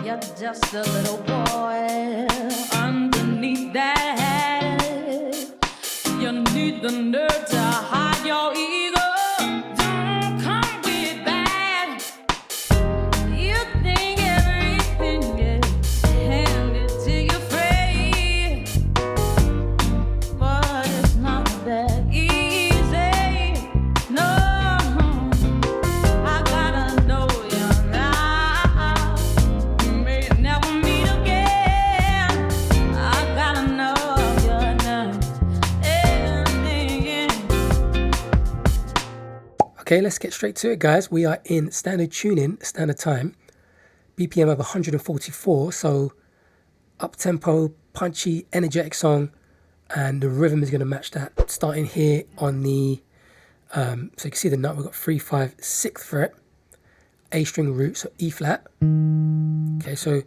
You're just a little boy underneath that hat. You need the nerve to hide your ego. Don't come with that. You think everything gets handed to you free, but it's not that easy. No, I gotta know you now. We may never meet again. I gotta know you now. Okay, let's get straight to it, guys. We are in standard tuning, standard time, BPM of 144, so up-tempo, punchy, energetic song, and the rhythm is going to match that. Starting here on the, so you can see the note, we've got 3, 5, 6th fret, A string root, so E flat. Okay, so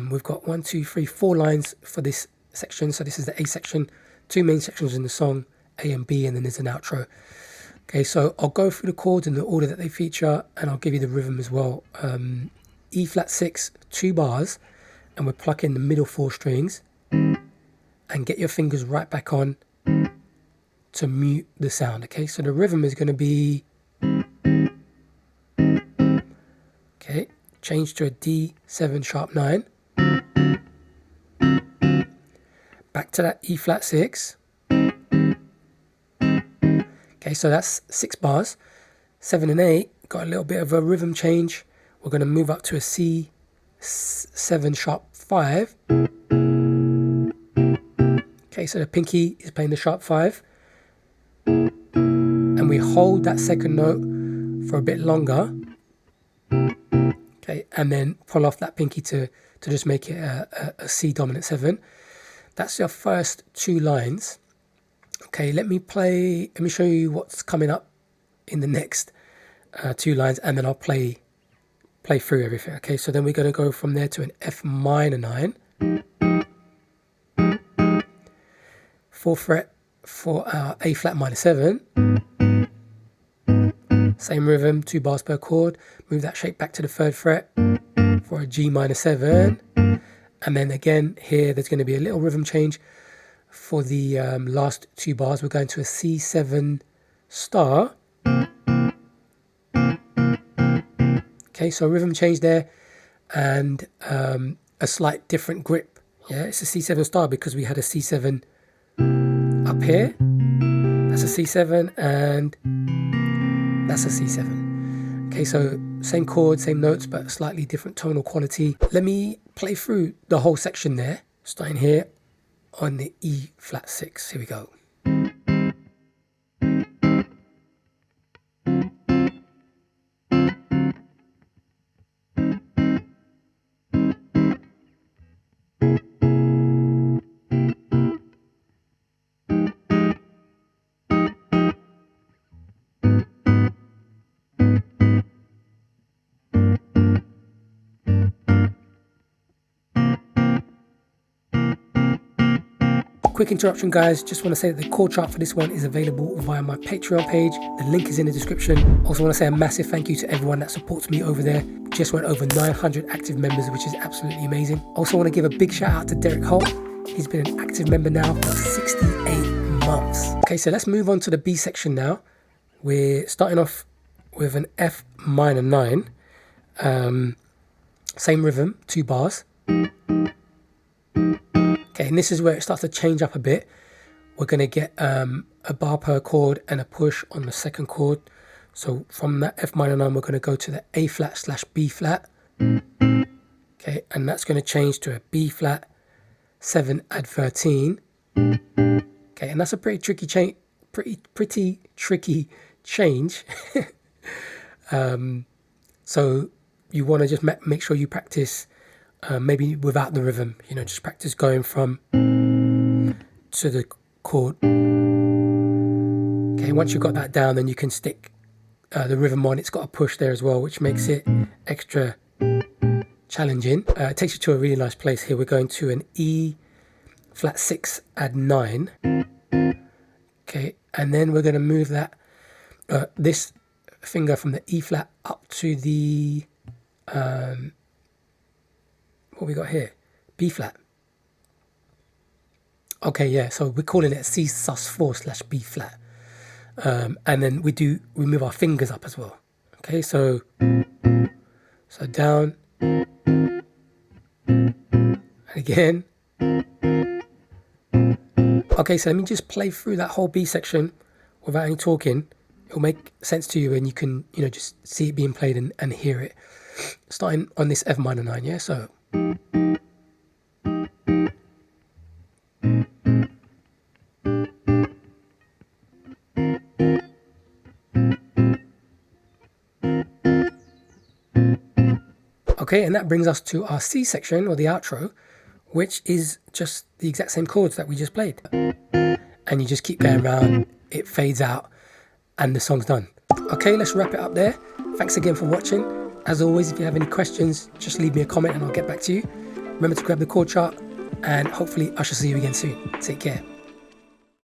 we've got 1, 2, 3, 4 lines for this section. So this is the A section, 2 main sections in the song, A and B, and then there's an outro. Okay, so I'll go through the chords in the order that they feature, and I'll give you the rhythm as well. E flat 6, 2 bars, and we're plucking the middle 4 strings, and get your fingers right back on to mute the sound. Okay, so the rhythm is going to be, okay, change to a D7 sharp 9, back to that E flat 6. Okay, so that's 6 bars. 7 and 8 got a little bit of a rhythm change. We're going to move up to a C7 sharp 5. Okay, so the pinky is playing the sharp 5. And we hold that second note for a bit longer. Okay, and then pull off that pinky to just make it a C dominant 7. That's your first 2 lines. Okay, let me show you what's coming up in the next 2 lines, and then I'll play through everything. Okay, so then we're going to go from there to an F minor 9, 4th fret for our A flat minor 7, same rhythm, 2 bars per chord, move that shape back to the 3rd fret for a G minor 7, and then again here there's going to be a little rhythm change. For the last 2 bars, we're going to a C7 star. Okay, so rhythm change there, and a slight different grip. Yeah, it's a C7 star because we had a C7 up here. That's a C7, and that's a C7. Okay, so same chord, same notes, but slightly different tonal quality. Let me play through the whole section there, starting here on the E flat 6. Here we go. Quick interruption, guys. Just want to say that the chord chart for this one is available via my Patreon page. The link is in the description. Also want to say a massive thank you to everyone that supports me over there. Just went over 900 active members, which is absolutely amazing. Also want to give a big shout out to Derek Holt. He's been an active member now for 68 months. Okay, so let's move on to the B section now. We're starting off with an F minor 9. Same rhythm, 2 bars. Okay, and this is where it starts to change up a bit. We're going to get a bar per chord and a push on the second chord. So from that F minor 9, we're going to go to the A flat / B flat. Okay, and that's going to change to a B flat 7 add 13. Okay, and that's a pretty tricky change. Pretty tricky change. So you want to just make sure you practice. Maybe without the rhythm, you know, just practice going from to the chord. Okay, once you've got that down, then you can stick the rhythm on. It's got a push there as well, which makes it extra challenging. It takes you to a really nice place here. We're going to an E flat 6 add 9. Okay, and then we're going to move that this finger from the E flat up to the What we got here? B flat. Okay, yeah, so we're calling it C sus4 / B flat. And then we move our fingers up as well. Okay, so down, and again. Okay, so let me just play through that whole B section without any talking. It'll make sense to you, and you can, just see it being played and hear it. Starting on this F minor 9, yeah? So. Okay, and that brings us to our C section, or the outro, which is just the exact same chords that we just played. And you just keep going around, it fades out, and the song's done. Okay, let's wrap it up there. Thanks again for watching. As always, if you have any questions, just leave me a comment and I'll get back to you. Remember to grab the chord chart, and hopefully I shall see you again soon. Take care.